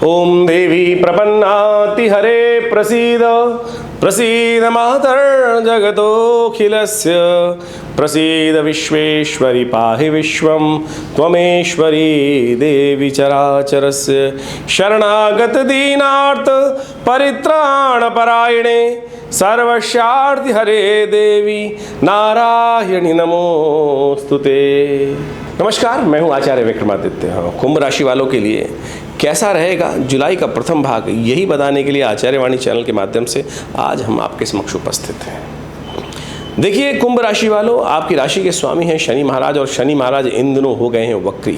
ओम देवी प्रपन्नाति हरे प्रसीद प्रसीद मातर् जगतोऽखिलस्य प्रसीद विश्वेश्वरि पाहि विश्वं त्वमेश्वरी देवी चराचरस्य शरणागत दीनार्थ परित्राण परायणे सर्वस्यार्ति हरे देवी नारायणी नमोस्तुते। नमस्कार, मैं हूं आचार्य विक्रमादित्य। कुंभ राशि वालों के लिए कैसा रहेगा जुलाई का प्रथम भाग, यही बताने के लिए आचार्यवाणी चैनल के माध्यम से आज हम आपके समक्ष उपस्थित हैं। देखिए कुंभ राशि वालों, आपकी राशि के स्वामी हैं शनि महाराज, और शनि महाराज इन दिनों हो गए हैं वक्री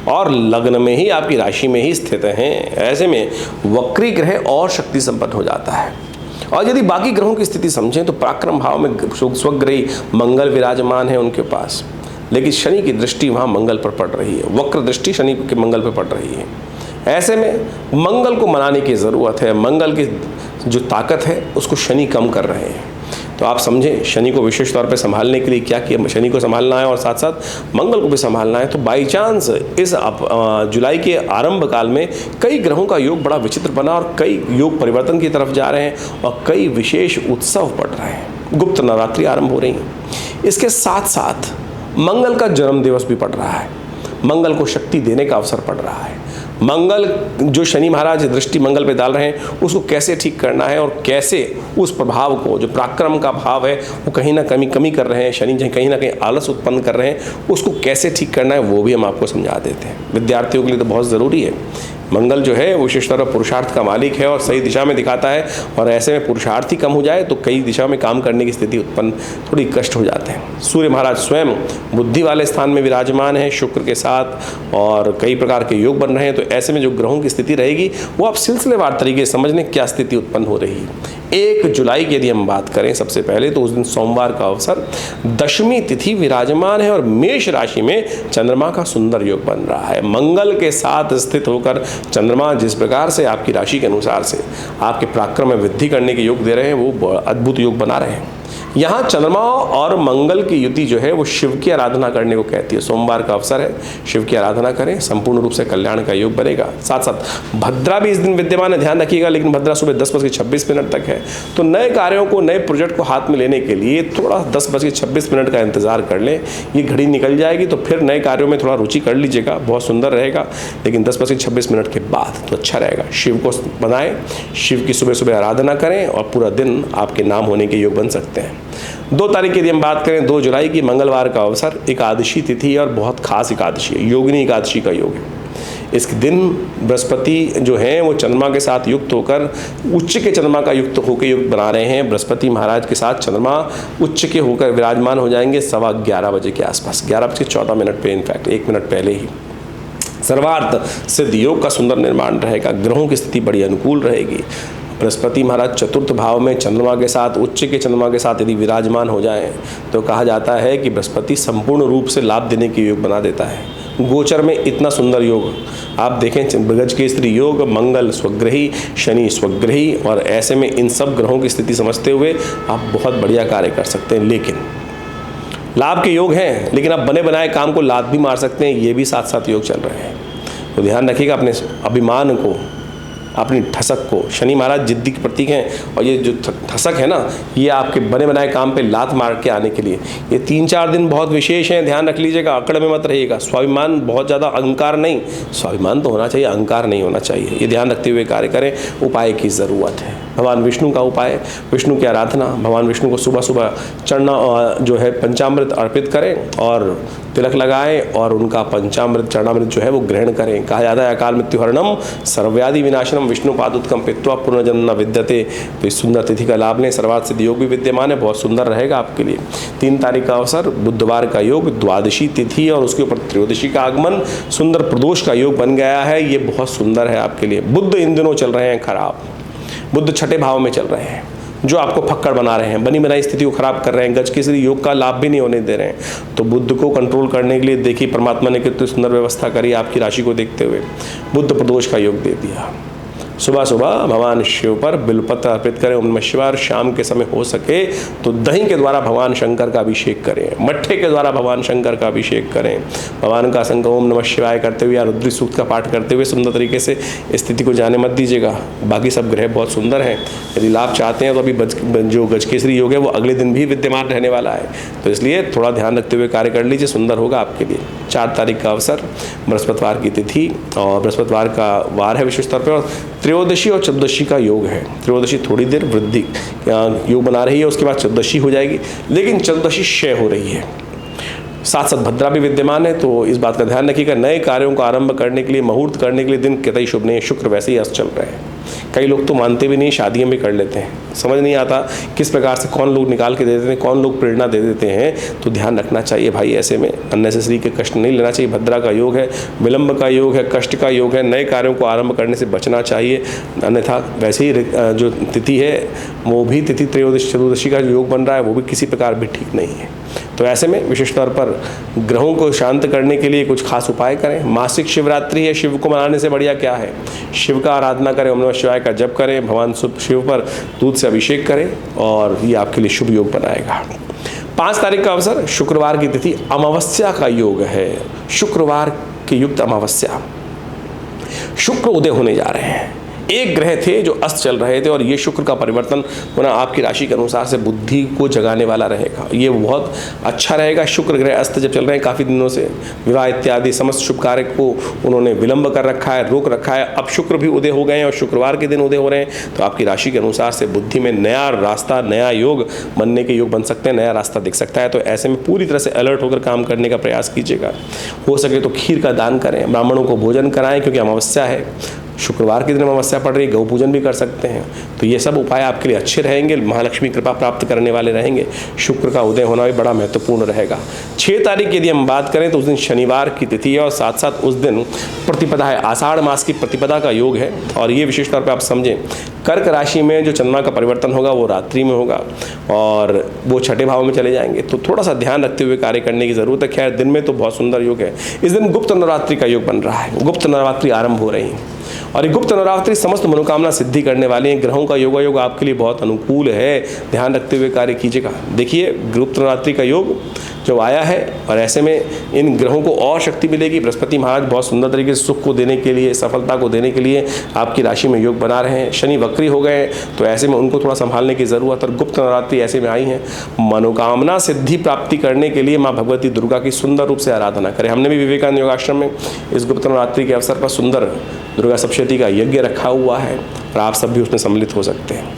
और लग्न में ही आपकी राशि में ही स्थित हैं। ऐसे में वक्री ग्रह और शक्ति संपन्न हो जाता है। और यदि बाकी ग्रहों की स्थिति समझें तो पराक्रम भाव में स्वग्रही मंगल विराजमान है उनके पास, लेकिन शनि की दृष्टि वहाँ मंगल पर पड़ रही है, वक्र दृष्टि शनि के मंगल पर पड़ रही है। ऐसे में मंगल को मनाने की ज़रूरत है। मंगल की जो ताकत है उसको शनि कम कर रहे हैं। तो आप समझें शनि को विशेष तौर पे संभालने के लिए क्या किया, शनि को संभालना है और साथ साथ मंगल को भी संभालना है। तो बाई चांस इस जुलाई के आरंभ काल में कई ग्रहों का योग बड़ा विचित्र बना और कई योग परिवर्तन की तरफ जा रहे हैं और कई विशेष उत्सव पड़ रहे हैं। गुप्त नवरात्रि आरंभ हो रही हैं। इसके साथ साथ मंगल का जन्म दिवस भी पड़ रहा है। मंगल को शक्ति देने का अवसर पड़ रहा है। मंगल जो शनि महाराज दृष्टि मंगल पे डाल रहे हैं उसको कैसे ठीक करना है और कैसे उस प्रभाव को, जो पराक्रम का भाव है वो कहीं ना कमी कर रहे हैं, शनि कहीं ना कहीं आलस उत्पन्न कर रहे हैं, उसको कैसे ठीक करना है वो भी हम आपको समझा देते हैं। विद्यार्थियों के लिए तो बहुत ज़रूरी है। मंगल जो है विशेष तौर पर पुरुषार्थ का मालिक है और सही दिशा में दिखाता है, और ऐसे में पुरुषार्थ ही कम हो जाए तो कई दिशा में काम करने की स्थिति उत्पन्न थोड़ी कष्ट हो जाते हैं। सूर्य महाराज स्वयं बुद्धि वाले स्थान में विराजमान है शुक्र के साथ, और कई प्रकार के योग बन रहे हैं। तो ऐसे में जो ग्रहों की स्थिति रहेगी वो आप सिलसिलेवार तरीके से समझ लें क्या स्थिति उत्पन्न हो रही है। 1 जुलाई की यदि हम बात करें सबसे पहले तो उस दिन सोमवार का अवसर, दशमी तिथि विराजमान है और मेष राशि में चंद्रमा का सुंदर योग बन रहा है। मंगल के साथ स्थित होकर चंद्रमा जिस प्रकार से आपकी राशि के अनुसार से आपके पराक्रम में वृद्धि करने के योग दे रहे हैं वो अद्भुत योग बना रहे हैं। यहाँ चंद्रमा और मंगल की युति जो है वो शिव की आराधना करने को कहती है। सोमवार का अवसर है, शिव की आराधना करें, संपूर्ण रूप से कल्याण का योग बनेगा। साथ साथ भद्रा भी इस दिन विद्यमान है, ध्यान रखिएगा, लेकिन भद्रा सुबह 10:26 तक है। तो नए कार्यों को, नए प्रोजेक्ट को हाथ में लेने के लिए थोड़ा 10:26 का इंतजार कर लें। ये घड़ी निकल जाएगी तो फिर नए कार्यों में थोड़ा रुचि कर लीजिएगा, बहुत सुंदर रहेगा। लेकिन 10:26 के बाद तो अच्छा रहेगा। शिव को बनाएं, शिव की सुबह सुबह आराधना करें और पूरा दिन आपके नाम होने के योग बन सकते हैं। 2 तारीख की यदि हम बात करें, 2 जुलाई की मंगलवार का अवसर, एकादशी तिथि है और बहुत खास एकादशी है, योगिनी एकादशी का योग है। इस दिन बृहस्पति जो हैं वो चंद्रमा के साथ युक्त होकर उच्च के चंद्रमा का युक्त होकर योग बना रहे हैं। बृहस्पति महाराज के साथ चंद्रमा उच्च के होकर विराजमान हो जाएंगे 11:15 बजे के आसपास, 11:14 पे, इनफैक्ट 1 मिनट पहले ही। सर्वार्थ सिद्ध योग का सुंदर निर्माण रहेगा। ग्रहों की स्थिति बड़ी अनुकूल रहेगी। बृहस्पति महाराज चतुर्थ भाव में चंद्रमा के साथ, उच्च के चंद्रमा के साथ यदि विराजमान हो जाएं तो कहा जाता है कि बृहस्पति संपूर्ण रूप से लाभ देने के योग बना देता है। गोचर में इतना सुंदर योग आप देखें, बृहज केसरी योग, मंगल स्वग्रही, शनि स्वग्रही, और ऐसे में इन सब ग्रहों की स्थिति समझते हुए आप बहुत बढ़िया कार्य कर सकते हैं। लेकिन लाभ के योग हैं, लेकिन आप बने बनाए काम को लात भी मार सकते हैं, ये भी साथ साथ योग चल रहे हैं। तो ध्यान रखिएगा अपने अभिमान को, अपनी ठसक को। शनि महाराज जिद्दी के प्रतीक हैं और ये जो ठसक है ना, ये आपके बने बनाए काम पे लात मार के आने के लिए ये 3-4 दिन बहुत विशेष हैं। ध्यान रख लीजिएगा, अकड़ में मत रहिएगा। स्वाभिमान बहुत ज़्यादा, अहंकार नहीं, स्वाभिमान तो होना चाहिए, अहंकार नहीं होना चाहिए। ये ध्यान रखते हुए कार्य करें। उपाय की ज़रूरत है, भगवान विष्णु का उपाय, विष्णु की आराधना, भगवान विष्णु को सुबह सुबह चढ़ना जो है पंचामृत अर्पित करें और तिलक लगाएं और उनका पंचामृत चरणामृत जो है वो ग्रहण करें। कहा जाता है अकाल मृत्युहरणम सर्वव्याधि विनाशनम विष्णु पादुत्कम पित्वा पुनर्जन्म न विद्यते। तो इस सुंदर तिथि का लाभ लें। सर्वार्थ सिद्ध योग भी विद्यमान है, बहुत सुंदर रहेगा आपके लिए। 3 तारीख का अवसर, बुधवार का योग, द्वादशी तिथि और उसके ऊपर त्रयोदशी का आगमन, सुंदर प्रदोष का योग बन गया है। ये बहुत सुंदर है आपके लिए। बुध इन दिनों चल रहे हैं खराब, बुध छठे भाव में चल रहे हैं, जो आपको फक्कड़ बना रहे हैं, बनी बनाई स्थिति को खराब कर रहे हैं, गज केसरी योग का लाभ भी नहीं होने दे रहे हैं। तो बुध को कंट्रोल करने के लिए देखिए परमात्मा ने कितनी सुंदर व्यवस्था करी आपकी राशि को देखते हुए। बुध प्रदोष का योग दे दिया। सुबह सुबह भगवान शिव पर बिल्वपत्र अर्पित करें, ओम नमः शिवाय। और शाम के समय हो सके तो दही के द्वारा भगवान शंकर का अभिषेक करें, मट्ठे के द्वारा भगवान शंकर का अभिषेक करें। भगवान का संग ओम नमः शिवाय करते हुए या रुद्री सूक्त का पाठ करते हुए सुंदर तरीके से स्थिति को जाने मत दीजिएगा। बाकी सब ग्रह बहुत सुंदर हैं। यदि लाभ चाहते हैं तो अभी जो गजकेसरी योग है वो अगले दिन भी विद्यमान रहने वाला है, तो इसलिए थोड़ा ध्यान रखते हुए कार्य कर लीजिए, सुंदर होगा आपके लिए। 4 तारीख का अवसर, बृहस्पतिवार की तिथि और बृहस्पतिवार का वार है विश्व स्तर पर। और त्रयोदशी और चतुर्दशी का योग है। त्रयोदशी थोड़ी देर वृद्धि योग बना रही है, उसके बाद चतुर्दशी हो जाएगी, लेकिन चतुर्दशी क्षय हो रही है। साथ साथ भद्रा भी विद्यमान है, तो इस बात का ध्यान रखिएगा। नए कार्यों का आरंभ करने के लिए, मुहूर्त करने के लिए दिन कतई शुभ नहीं है। शुक्र वैसे ही अस्त चल रहे हैं। कई लोग तो मानते भी नहीं, शादियां भी कर लेते हैं। समझ नहीं आता किस प्रकार से कौन लोग निकाल के दे देते हैं, कौन लोग प्रेरणा दे देते हैं। तो ध्यान रखना चाहिए भाई, ऐसे में अननेसेसरी के कष्ट नहीं लेना चाहिए। भद्रा का योग है, विलंब का योग है, कष्ट का योग है। नए कार्यों को आरंभ करने से बचना चाहिए, अन्यथा वैसे ही जो तिथि है वो भी तिथि त्रयोदशी चतुर्दशी का जो योग बन रहा है वो भी किसी प्रकार भी ठीक नहीं है। तो ऐसे में विशेष तौर पर ग्रहों को शांत करने के लिए कुछ खास उपाय करें। मासिक शिवरात्रि है, शिव को मनाने से बढ़िया क्या है। शिव का आराधना करें, ओम नमः शिवाय का जप करें, भगवान शिव पर दूध से अभिषेक करें और ये आपके लिए शुभ योग बनाएगा। 5 तारीख का अवसर, शुक्रवार की तिथि, अमावस्या का योग है। शुक्रवार के युक्त अमावस्या, शुक्र उदय होने जा रहे हैं। एक ग्रह थे जो अस्त चल रहे थे और ये शुक्र का परिवर्तन होना आपकी राशि के अनुसार से बुद्धि को जगाने वाला रहेगा। ये बहुत अच्छा रहेगा। शुक्र ग्रह अस्त जब चल रहे हैं काफ़ी दिनों से, विवाह इत्यादि समस्त शुभ कार्य को उन्होंने विलंब कर रखा है, रोक रखा है। अब शुक्र भी उदय हो गए हैं और शुक्रवार के दिन उदय हो रहे हैं, तो आपकी राशि के अनुसार से बुद्धि में नया रास्ता, नया योग बनने के योग बन सकते हैं, नया रास्ता दिख सकता है। तो ऐसे में पूरी तरह से अलर्ट होकर काम करने का प्रयास कीजिएगा। हो सके तो खीर का दान करें, ब्राह्मणों को भोजन कराएं, क्योंकि अमावस्या है, शुक्रवार के दिन अमावस्या पड़ रही है। गौ पूजन भी कर सकते हैं। तो ये सब उपाय आपके लिए अच्छे रहेंगे, महालक्ष्मी कृपा प्राप्त करने वाले रहेंगे। शुक्र का उदय होना भी बड़ा महत्वपूर्ण रहेगा। 6 तारीख यदि हम बात करें तो उस दिन शनिवार की तिथि है और साथ साथ उस दिन प्रतिपदा है, आषाढ़ मास की प्रतिपदा का योग है। और ये विशेष तौर पर आप समझें, कर्क राशि में जो चंद्रमा का परिवर्तन होगा वो रात्रि में होगा और वो छठे भाव में चले जाएंगे। तो थोड़ा सा ध्यान रखते हुए कार्य करने की जरूरत है। खैर दिन में तो बहुत सुंदर योग है। इस दिन गुप्त नवरात्रि का योग बन रहा है, गुप्त नवरात्रि आरंभ हो रही है और ये गुप्त नवरात्रि समस्त मनोकामना सिद्धि करने वाली है। ग्रहों का योग आपके लिए बहुत अनुकूल है, ध्यान रखते हुए कार्य कीजिएगा। देखिए गुप्त नवरात्रि का योग जो आया है और ऐसे में इन ग्रहों को और शक्ति मिलेगी। बृहस्पति महाराज बहुत सुंदर तरीके से सुख को देने के लिए, सफलता को देने के लिए आपकी राशि में योग बना रहे हैं। शनि वक्री हो गए, तो ऐसे में उनको थोड़ा संभालने की जरूरत। और गुप्त नवरात्रि ऐसे में आई है, मनोकामना सिद्धि प्राप्ति करने के लिए माँ भगवती दुर्गा की सुंदर रूप से आराधना करें। हमने भी विवेकानंद योगाश्रम में इस गुप्त नवरात्रि के अवसर पर सुंदर दुर्गा सप्तशती का यज्ञ रखा हुआ है और आप सब भी उसमें सम्मिलित हो सकते हैं।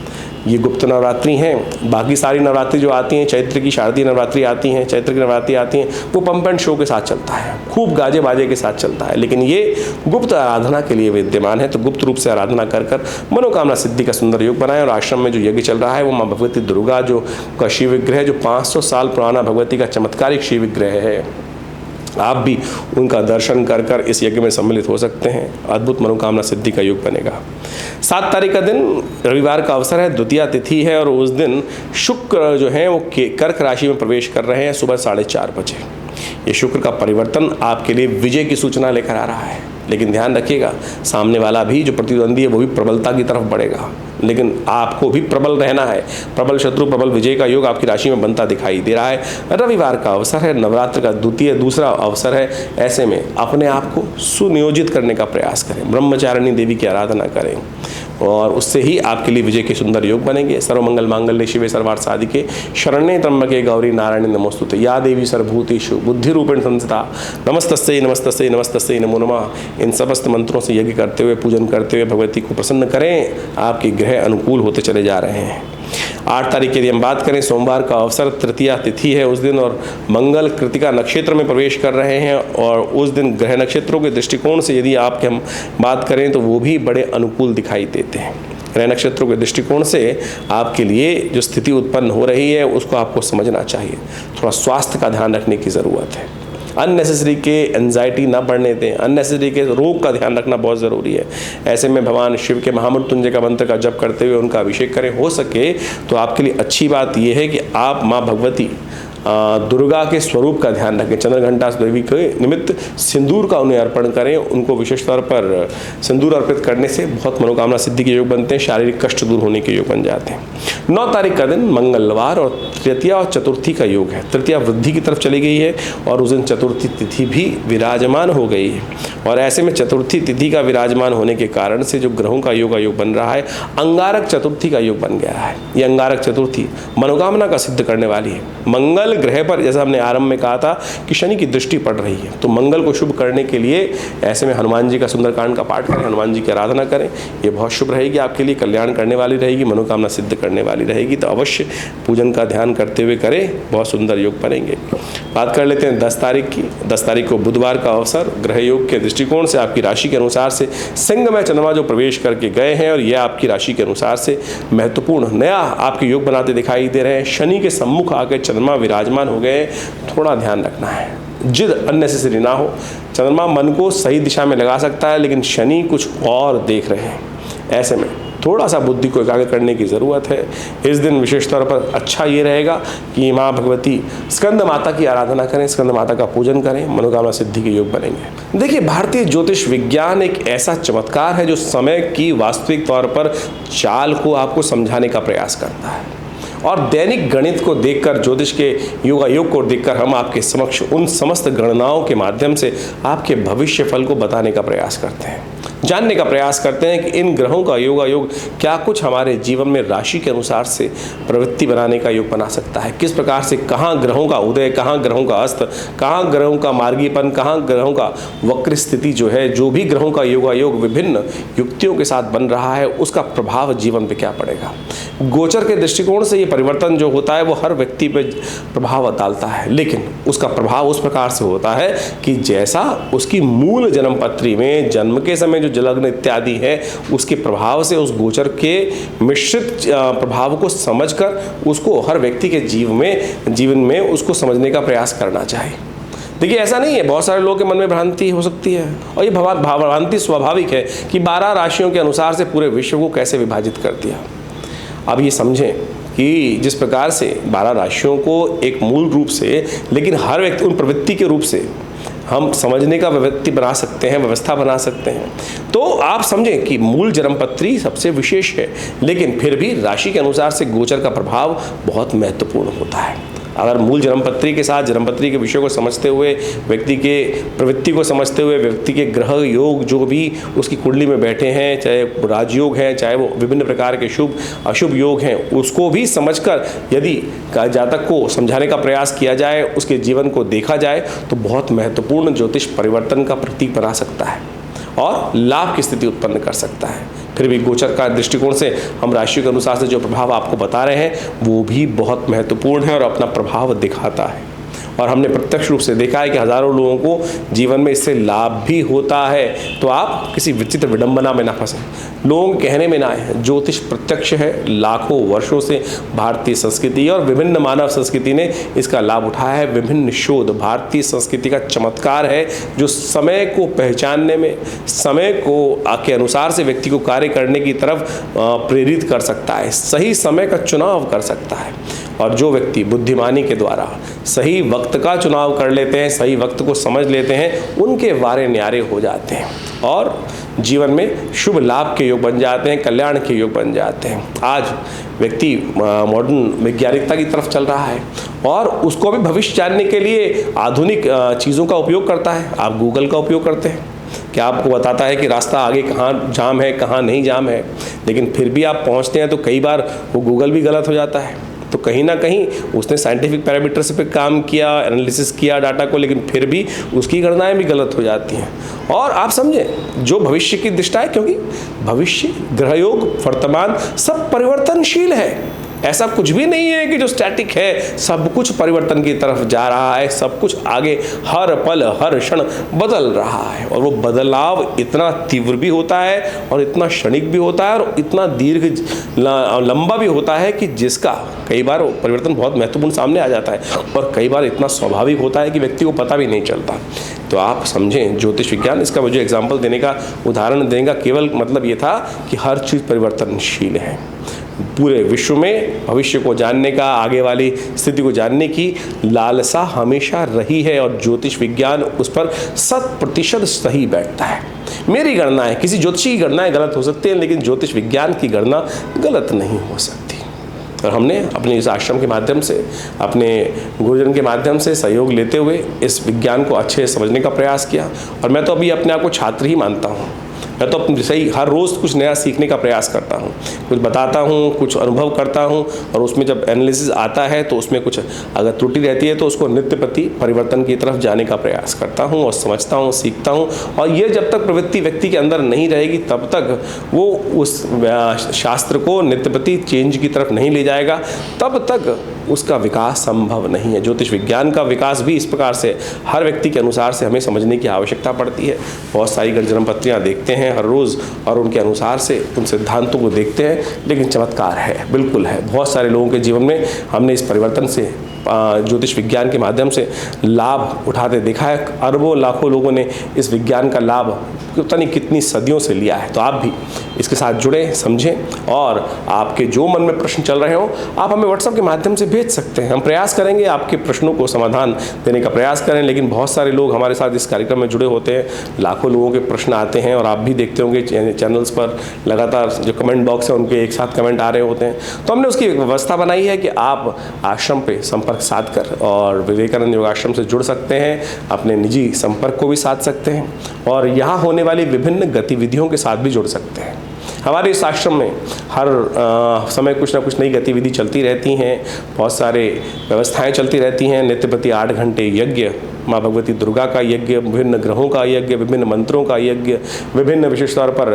ये गुप्त नवरात्रि हैं। बाकी सारी नवरात्रि जो आती हैं, चैत्र की शारदीय नवरात्रि आती हैं, चैत्र की नवरात्रि आती हैं, वो पंप एंड शो के साथ चलता है, खूब गाजे बाजे के साथ चलता है। लेकिन ये गुप्त आराधना के लिए विद्यमान है, तो गुप्त रूप से आराधना कर मनोकामना सिद्धि का सुंदर योग बनाएं। और आश्रम में जो यज्ञ चल रहा है वो माँ भगवती दुर्गा जो का शिव विग्रह, जो 500 साल पुराना भगवती का चमत्कारिक शिव विग्रह है, आप भी उनका दर्शन कर इस यज्ञ में सम्मिलित हो सकते हैं। अद्भुत मनोकामना सिद्धि का योग बनेगा। 7 तारीख का दिन रविवार का अवसर है, द्वितीया तिथि है और उस दिन शुक्र जो है वो कर्क राशि में प्रवेश कर रहे हैं सुबह 4:30 बजे। ये शुक्र का परिवर्तन आपके लिए विजय की सूचना लेकर आ रहा है। लेकिन ध्यान रखिएगा, सामने वाला भी जो प्रतिद्वंदी है वो भी प्रबलता की तरफ बढ़ेगा, लेकिन आपको भी प्रबल रहना है। प्रबल शत्रु प्रबल विजय का योग आपकी राशि में बनता दिखाई दे रहा है। रविवार का अवसर है, नवरात्र का दूसरा अवसर है। ऐसे में अपने आप को सुनियोजित करने का प्रयास करें, ब्रह्मचारिणी देवी की आराधना करें और उससे ही आपके लिए विजय के सुंदर योग बनेंगे। सर्वमंगल मांगल्ये शिवे सर्वार्थ साधिके शरण्ये त्र्यंबके गौरी नारायणी नमोस्तुते या देवी सर्वभूतेषु बुद्धि रूपेण संस्थिता नमस्तस्यै नमस्तस्यै नमस्तस्यै नमो नमः। इन समस्त मंत्रों से यज्ञ करते हुए, पूजन करते हुए भगवती को प्रसन्न करें। आपके ग्रह अनुकूल होते चले जा रहे हैं। 8 तारीख की यदि हम बात करें, सोमवार का अवसर, तृतीया तिथि है उस दिन और मंगल कृतिका नक्षत्र में प्रवेश कर रहे हैं और उस दिन ग्रह नक्षत्रों के दृष्टिकोण से यदि आपके हम बात करें तो वो भी बड़े अनुकूल दिखाई देते हैं। ग्रह नक्षत्रों के दृष्टिकोण से आपके लिए जो स्थिति उत्पन्न हो रही है उसको आपको समझना चाहिए। थोड़ा स्वास्थ्य का ध्यान रखने की ज़रूरत है। अननेसेसरी के एंजाइटी ना बढ़ने दें, अननेसेसरी के रोग का ध्यान रखना बहुत ज़रूरी है। ऐसे में भगवान शिव के महामृत्युंजय का मंत्र का जप करते हुए उनका अभिषेक करें। हो सके तो आपके लिए अच्छी बात यह है कि आप माँ भगवती दुर्गा के स्वरूप का ध्यान रखें। चंद्रघंटा देवी के निमित्त सिंदूर का उन्हें अर्पण करें। उनको विशेष तौर पर सिंदूर अर्पित करने से बहुत मनोकामना सिद्धि के योग बनते हैं, शारीरिक कष्ट दूर होने के योग बन जाते हैं। 9 तारीख का दिन मंगलवार और तृतीया और चतुर्थी का योग है। तृतीया वृद्धि की तरफ चली गई है और उस दिन चतुर्थी तिथि भी विराजमान हो गई है। और ऐसे में चतुर्थी तिथि का विराजमान होने के कारण से जो ग्रहों का योग बन रहा है, अंगारक चतुर्थी का योग बन गया है। ये अंगारक चतुर्थी मनोकामना का सिद्ध करने वाली है। मंगल ग्रह पर, जैसा हमने आरंभ में कहा था कि शनि की दृष्टि पड़ रही है, तो मंगल को शुभ करने के लिए ऐसे में हनुमान जी का सुंदरकांड का पाठ करें, हनुमान जी की आराधना करें। ये बहुत शुभ रहेगी, आपके लिए कल्याण करने वाली रहेगी, मनोकामना सिद्ध करने वाली रहेगी। तो अवश्य पूजन का ध्यान करते हुए करें, बहुत सुंदर योग बनेंगे। बात कर लेते हैं 10 तारीख की। 10 तारीख को बुधवार का अवसर, ग्रह योग के दृष्टिकोण से आपकी राशि के अनुसार से सिंह में चंद्रमा जो प्रवेश करके गए हैं और यह आपकी राशि के अनुसार से महत्वपूर्ण नया आपके योग बनाते दिखाई दे रहे हैं। शनि के सम्मुख आकर चंद्रमा विराजमान हो गए, थोड़ा ध्यान रखना है, जिद अननेसेसरी ना हो। चंद्रमा मन को सही दिशा में लगा सकता है, लेकिन शनि कुछ और देख रहे हैं। ऐसे में थोड़ा सा बुद्धि को एकाग्र करने की ज़रूरत है। इस दिन विशेष तौर पर अच्छा ये रहेगा कि माँ भगवती स्कंद माता की आराधना करें, स्कंद माता का पूजन करें, मनोकामना सिद्धि के योग बनेंगे। देखिए, भारतीय ज्योतिष विज्ञान एक ऐसा चमत्कार है जो समय की वास्तविक तौर पर चाल को आपको समझाने का प्रयास करता है। और दैनिक गणित को देखकर, ज्योतिष के योग को देखकर हम आपके समक्ष उन समस्त गणनाओं के माध्यम से आपके भविष्य फल को बताने का प्रयास करते हैं, जानने का प्रयास करते हैं कि इन ग्रहों का योग क्या कुछ हमारे जीवन में राशि के अनुसार से प्रवृत्ति बनाने का योग बना सकता है। किस प्रकार से कहाँ ग्रहों का उदय, कहाँ ग्रहों का अस्त, कहाँ ग्रहों का मार्गीपन, कहाँ ग्रहों का वक्र स्थिति जो है, जो भी ग्रहों का योग विभिन्न युक्तियों के साथ बन रहा है, उसका प्रभाव जीवन पे क्या पड़ेगा। गोचर के दृष्टिकोण से ये परिवर्तन जो होता है वो हर व्यक्ति पे प्रभाव डालता है, लेकिन उसका प्रभाव उस प्रकार से होता है कि जैसा उसकी मूल जन्म पत्री में जन्म के समय जो जलग्न इत्यादि है, उसके प्रभाव से उस गोचर के मिश्रित प्रभाव को समझकर उसको हर व्यक्ति के जीवन में उसको समझने का प्रयास करना चाहिए। देखिए, ऐसा नहीं है, बहुत सारे लोगों के मन में भ्रांति हो सकती है और ये भ्रांति स्वाभाविक है कि 12 राशियों के अनुसार से पूरे विश्व को कैसे विभाजित कर दिया। अब ये समझें कि जिस प्रकार से 12 राशियों को एक मूल रूप से, लेकिन हर व्यक्ति उन प्रवृत्ति के रूप से हम समझने का व्यक्ति बना सकते हैं, व्यवस्था बना सकते हैं। तो आप समझें कि मूल जन्मपत्री सबसे विशेष है, लेकिन फिर भी राशि के अनुसार से गोचर का प्रभाव बहुत महत्वपूर्ण होता है। अगर मूल जन्मपत्री के साथ जन्मपत्री के विषय को समझते हुए, व्यक्ति के प्रवृत्ति को समझते हुए, व्यक्ति के ग्रह योग जो भी उसकी कुंडली में बैठे हैं, चाहे राजयोग हैं, चाहे वो विभिन्न प्रकार के शुभ अशुभ योग हैं, उसको भी समझकर यदि जातक को समझाने का प्रयास किया जाए, उसके जीवन को देखा जाए, तो बहुत महत्वपूर्ण ज्योतिष परिवर्तन का प्रतीक बना सकता है और लाभ की स्थिति उत्पन्न कर सकता है। फिर भी गोचर का दृष्टिकोण से हम राशि के अनुसार से जो प्रभाव आपको बता रहे हैं वो भी बहुत महत्वपूर्ण है और अपना प्रभाव दिखाता है। और हमने प्रत्यक्ष रूप से देखा है कि हजारों लोगों को जीवन में इससे लाभ भी होता है। तो आप किसी विचित्र विडंबना में ना फंसें, लोगों के कहने में ना आए। ज्योतिष प्रत्यक्ष है, लाखों वर्षों से भारतीय संस्कृति और विभिन्न मानव संस्कृति ने इसका लाभ उठाया है। विभिन्न शोध भारतीय संस्कृति का चमत्कार है जो समय को पहचानने में, समय को के अनुसार से व्यक्ति को कार्य करने की तरफ प्रेरित कर सकता है, सही समय का चुनाव कर सकता है। और जो व्यक्ति बुद्धिमानी के द्वारा सही वक्त का चुनाव कर लेते हैं, सही वक्त को समझ लेते हैं, उनके वारे न्यारे हो जाते हैं और जीवन में शुभ लाभ के योग बन जाते हैं, कल्याण के योग बन जाते हैं। आज व्यक्ति मॉडर्न वैज्ञानिकता की तरफ चल रहा है और उसको भी भविष्य जानने के लिए आधुनिक चीज़ों का उपयोग करता है। आप गूगल का उपयोग करते हैं, क्या आपको बताता है कि रास्ता आगे कहाँ जाम है, कहाँ नहीं जाम है, लेकिन फिर भी आप पहुँचते हैं तो कई बार वो गूगल भी गलत हो जाता है। तो कहीं ना कहीं उसने साइंटिफिक पैरामीटर्स पे काम किया, एनालिसिस किया डाटा को, लेकिन फिर भी उसकी गणनाएं भी गलत हो जाती हैं। और आप समझें जो भविष्य की दिशा है, क्योंकि भविष्य, ग्रहयोग, वर्तमान सब परिवर्तनशील है। ऐसा कुछ भी नहीं है कि जो स्टैटिक है, सब कुछ परिवर्तन की तरफ जा रहा है, सब कुछ आगे हर पल हर क्षण बदल रहा है। और वो बदलाव इतना तीव्र भी होता है और इतना क्षणिक भी होता है और इतना दीर्घ लंबा भी होता है कि जिसका कई बार परिवर्तन बहुत महत्वपूर्ण सामने आ जाता है और कई बार इतना स्वाभाविक होता है कि व्यक्ति को पता भी नहीं चलता। तो आप समझें ज्योतिष विज्ञान, इसका मुझे एग्जाम्पल देने का उदाहरण देगा, केवल मतलब ये था कि हर चीज़ परिवर्तनशील है। पूरे विश्व में भविष्य को जानने का, आगे वाली स्थिति को जानने की लालसा हमेशा रही है और ज्योतिष विज्ञान उस पर 100% सही बैठता है। मेरी गणना है, किसी ज्योतिषी की गणनाएं गलत हो सकती हैं, लेकिन ज्योतिष विज्ञान की गणना गलत नहीं हो सकती। और हमने अपने इस आश्रम के माध्यम से, अपने गुरुजन के माध्यम से सहयोग लेते हुए इस विज्ञान को अच्छे से समझने का प्रयास किया। और मैं तो अभी अपने आप को छात्र ही मानता हूँ। मैं तो सही हर रोज़ कुछ नया सीखने का प्रयास करता हूँ, कुछ बताता हूँ, कुछ अनुभव करता हूँ, और उसमें जब एनालिसिस आता है तो उसमें कुछ अगर त्रुटि रहती है तो उसको नित्य प्रति परिवर्तन की तरफ जाने का प्रयास करता हूँ और समझता हूँ, सीखता हूँ। और ये जब तक प्रवृत्ति व्यक्ति के अंदर नहीं रहेगी तब तक वो उस शास्त्र को नित्य प्रति चेंज की तरफ नहीं ले जाएगा, तब तक उसका विकास संभव नहीं है। ज्योतिष विज्ञान का विकास भी इस प्रकार से हर व्यक्ति के अनुसार से हमें समझने की आवश्यकता पड़ती है। बहुत सारी जन्म पत्रियाँ देखते हैं हर रोज़ और उनके अनुसार से उन सिद्धांतों को देखते हैं, लेकिन चमत्कार है, बिल्कुल है। बहुत सारे लोगों के जीवन में हमने इस परिवर्तन से ज्योतिष विज्ञान के माध्यम से लाभ उठाते देखा है। अरबों लाखों लोगों ने इस विज्ञान का लाभ पता नहीं कितनी सदियों से लिया है। तो आप भी इसके साथ जुड़े, समझें, और आपके जो मन में प्रश्न चल रहे हो आप हमें व्हाट्सएप के माध्यम से भेज सकते हैं। हम प्रयास करेंगे आपके प्रश्नों को समाधान देने का प्रयास करें। लेकिन बहुत सारे लोग हमारे साथ इस कार्यक्रम में जुड़े होते हैं, लाखों लोगों के प्रश्न आते हैं, और आप भी देखते होंगे चैनल्स पर लगातार जो कमेंट बॉक्स है उनके एक साथ कमेंट आ रहे होते हैं। तो हमने उसकी एक व्यवस्था बनाई है कि आप आश्रम पे संपर्क साध कर और विवेकानंद योगाश्रम से जुड़ सकते हैं, अपने निजी संपर्क को भी साध सकते हैं, और यहाँ होने वाली विभिन्न गतिविधियों के साथ भी जुड़ सकते हैं। हमारे इस आश्रम में हर समय कुछ ना कुछ नई गतिविधि चलती रहती हैं, बहुत सारे व्यवस्थाएं चलती रहती हैं। नित्य प्रति 8 घंटे यज्ञ, माँ भगवती दुर्गा का यज्ञ, विभिन्न ग्रहों का यज्ञ, विभिन्न मंत्रों का यज्ञ, विभिन्न विशेष तौर पर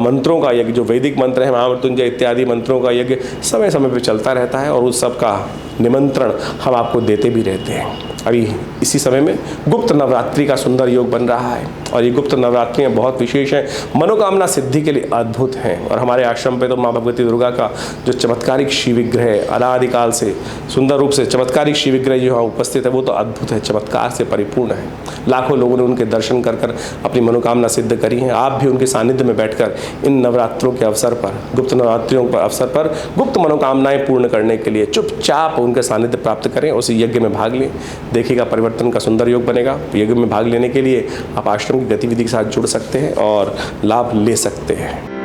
मंत्रों का यज्ञ, जो वैदिक मंत्र है, महामृत्युंजय इत्यादि मंत्रों का यज्ञ समय समय पर चलता रहता है, और उस सब का निमंत्रण हम आपको देते भी रहते हैं। अभी इसी समय में गुप्त नवरात्रि का सुंदर योग बन रहा है, और ये गुप्त नवरात्रियाँ बहुत विशेष हैं, मनोकामना सिद्धि के लिए अद्भुत हैं। और हमारे आश्रम पे तो माँ भगवती दुर्गा का जो चमत्कारिक शिव विग्रह अनादिकाल से सुंदर रूप से चमत्कारिक शिव विग्रह जो यहाँ उपस्थित है वो तो अद्भुत है, चमत्कार से परिपूर्ण है। लाखों लोगों ने उनके दर्शन कर कर अपनी मनोकामना सिद्ध करी है। आप भी उनके सानिध्य में बैठकर इन नवरात्रों के अवसर पर, गुप्त नवरात्रियों के अवसर पर गुप्त मनोकामनाएं पूर्ण करने के लिए चुपचाप उनके सानिध्य प्राप्त करें, उस यज्ञ में भाग लें। देखिएगा परिवर्तन का सुंदर योग बनेगा। यज्ञ में भाग लेने के लिए आप आश्रम की गतिविधि के साथ जुड़ सकते हैं और लाभ ले सकते हैं।